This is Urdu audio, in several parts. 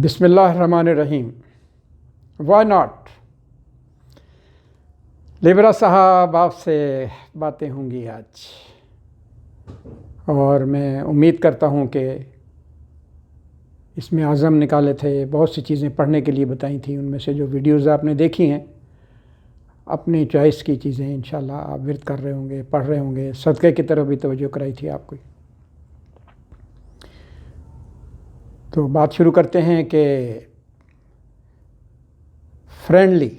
بسم اللہ الرحمن الرحیم. Y not. لیبرا صاحب آپ سے باتیں ہوں گی آج، اور میں امید کرتا ہوں کہ اس میں عزم نکالے تھے، بہت سی چیزیں پڑھنے کے لیے بتائی تھیں. ان میں سے جو ویڈیوز آپ نے دیکھی ہیں اپنی چوائس کی چیزیں انشاءاللہ آپ ورد کر رہے ہوں گے، پڑھ رہے ہوں گے. صدقے کی طرف بھی توجہ کرائی تھی آپ کو. تو بات شروع کرتے ہیں کہ فرینڈلی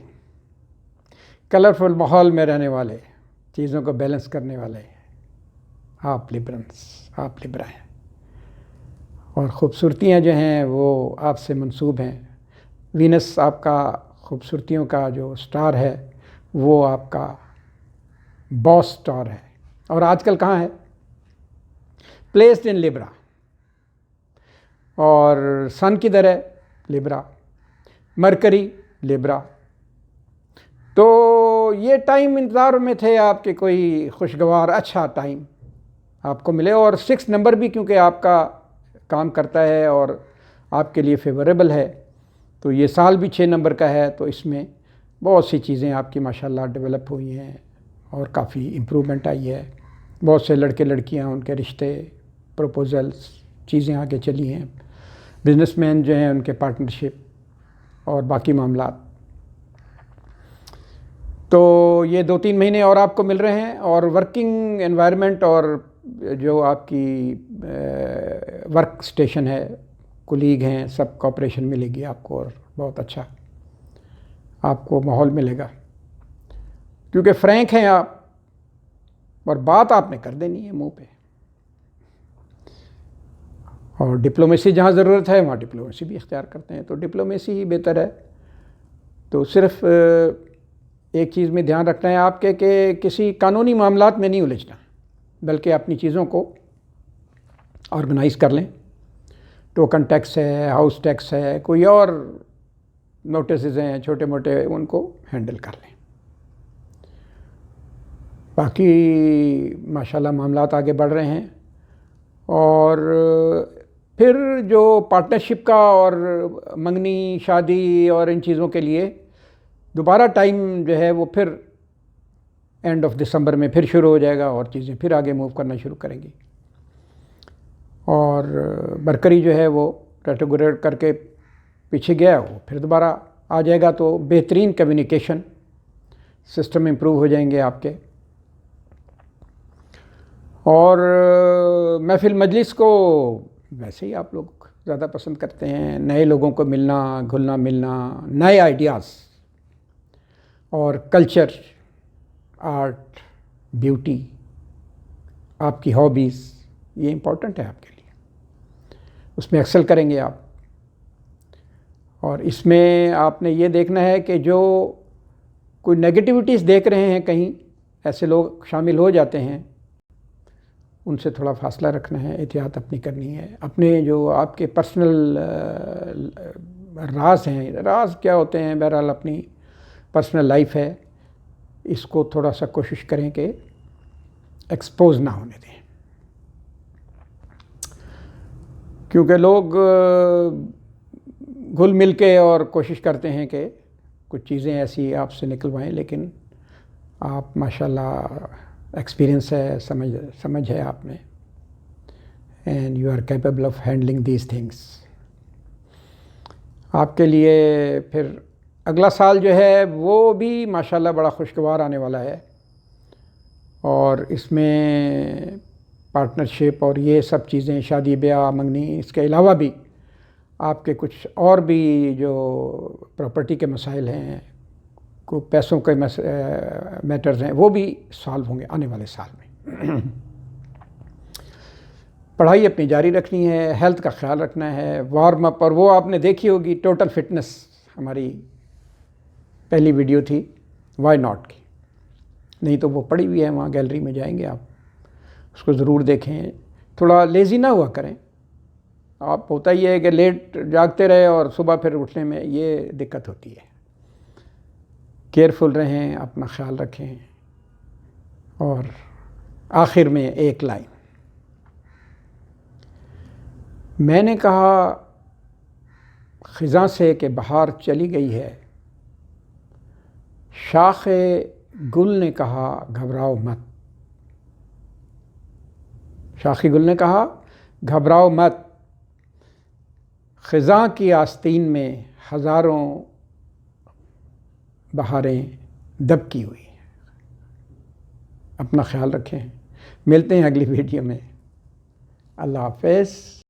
کلرفل ماحول میں رہنے والے، چیزوں کو بیلنس کرنے والے آپ لبرا ہیں، اور خوبصورتیاں جو ہیں وہ آپ سے منسوب ہیں. وینس آپ کا خوبصورتیوں کا جو سٹار ہے وہ آپ کا باس سٹار ہے. اور آج کل کہاں ہے؟ Placed in Libra. اور سن کدھر ہے؟ لبرا. Mercury Libra. تو یہ ٹائم انتظار میں تھے آپ کے کوئی خوشگوار اچھا ٹائم آپ کو ملے، اور 6 نمبر بھی کیونکہ آپ کا کام کرتا ہے اور آپ کے لیے فیوریبل ہے، تو یہ سال بھی 6 نمبر کا ہے. تو اس میں بہت سی چیزیں آپ کی ماشاءاللہ ڈیولپ ہوئی ہیں اور کافی امپرومنٹ آئی ہے. بہت سے لڑکے لڑکیاں، ان کے رشتے، پروپوزلس، چیزیں آگے چلی ہیں. بزنس مین جو ہیں ان کے پارٹنرشپ اور باقی معاملات. تو یہ 2-3 مہینے اور آپ کو مل رہے ہیں، اور ورکنگ انوائرمنٹ اور جو آپ کی ورک سٹیشن ہے، کولیگ ہیں، سب کوآپریشن ملے گی آپ کو، اور بہت اچھا آپ کو ماحول ملے گا، کیونکہ فرینک ہیں آپ اور بات آپ نے کر دینی ہے منہ پہ. اور ڈپلومیسی جہاں ضرورت ہے وہاں ڈپلومیسی بھی اختیار کرتے ہیں، تو ڈپلومیسی ہی بہتر ہے. تو صرف ایک چیز میں دھیان رکھنا ہے آپ کے کہ کسی قانونی معاملات میں نہیں الجھنا، بلکہ اپنی چیزوں کو آرگنائز کر لیں. ٹوکن ٹیکس ہے، ہاؤس ٹیکس ہے، کوئی اور نوٹسز ہیں چھوٹے موٹے، ان کو ہینڈل کر لیں. باقی ماشاءاللہ معاملات آگے بڑھ رہے ہیں. اور پھر جو پارٹنرشپ کا اور منگنی، شادی اور ان چیزوں کے لیے دوبارہ ٹائم جو ہے وہ پھر اینڈ آف دسمبر میں پھر شروع ہو جائے گا، اور چیزیں پھر آگے موو کرنا شروع کریں گی. اور مرکری جو ہے وہ ریٹروگریڈ کر کے پیچھے گیا، وہ پھر دوبارہ آ جائے گا. تو بہترین کمیونیکیشن سسٹم امپروو ہو جائیں گے آپ کے. اور محفل مجلس کو ویسے ہی آپ لوگ زیادہ پسند کرتے ہیں، نئے لوگوں کو ملنا، گھلنا ملنا، نئے آئیڈیاز اور کلچر، آرٹ، بیوٹی، آپ کی ہابیز، یہ امپورٹنٹ ہے آپ کے لیے. اس میں ایکسل کریں گے آپ. اور اس میں آپ نے یہ دیکھنا ہے کہ جو کوئی نیگیٹیوٹیز دیکھ رہے ہیں، کہیں ایسے لوگ شامل ہو جاتے ہیں، ان سے تھوڑا فاصلہ رکھنا ہے، احتیاط اپنی کرنی ہے. اپنے جو آپ کے پرسنل راز ہیں، راز کیا ہوتے ہیں، بہرحال اپنی پرسنل لائف ہے، اس کو تھوڑا سا کوشش کریں کہ ایکسپوز نہ ہونے دیں، کیونکہ لوگ گھل مل کے اور کوشش کرتے ہیں کہ کچھ چیزیں ایسی آپ سے نکلوائیں، لیکن آپ ماشاءاللہ ایکسپیرئنس ہے، سمجھ ہے آپ میں، and you are capable of handling these things. آپ کے لیے پھر اگلا سال جو ہے وہ بھی ماشاءاللہ بڑا خوشگوار آنے والا ہے. اور اس میں پارٹنرشپ اور یہ سب چیزیں، شادی بیاہ، منگنی، اس کے علاوہ بھی آپ کے کچھ اور بھی جو پراپرٹی کے مسائل ہیں، کو پیسوں کے میٹرز ہیں، وہ بھی سالو ہوں گے آنے والے سال میں. پڑھائی اپنی جاری رکھنی ہے، ہیلتھ کا خیال رکھنا ہے، وارم اپ. اور وہ آپ نے دیکھی ہوگی ٹوٹل فٹنس، ہماری پہلی ویڈیو تھی وائی ناٹ کی. نہیں تو وہ پڑی ہوئی ہے وہاں گیلری میں، جائیں گے آپ اس کو ضرور دیکھیں. تھوڑا لیزی نہ ہوا کریں آپ. ہوتا ہی ہے کہ لیٹ جاگتے رہے اور صبح پھر اٹھنے میں یہ دقت ہوتی ہے. کیئرفل رہیں، اپنا خیال رکھیں. اور آخر میں ایک لائن میں نے کہا خزاں سے کہ بہار چلی گئی ہے، شاخ گل نے کہا گھبراؤ مت، شاخ گل نے کہا گھبراؤ مت، خزاں کی آستین میں ہزاروں بہاریں دبکی ہوئی ہیں۔ اپنا خیال رکھیں، ملتے ہیں اگلی ویڈیو میں، اللہ حافظ۔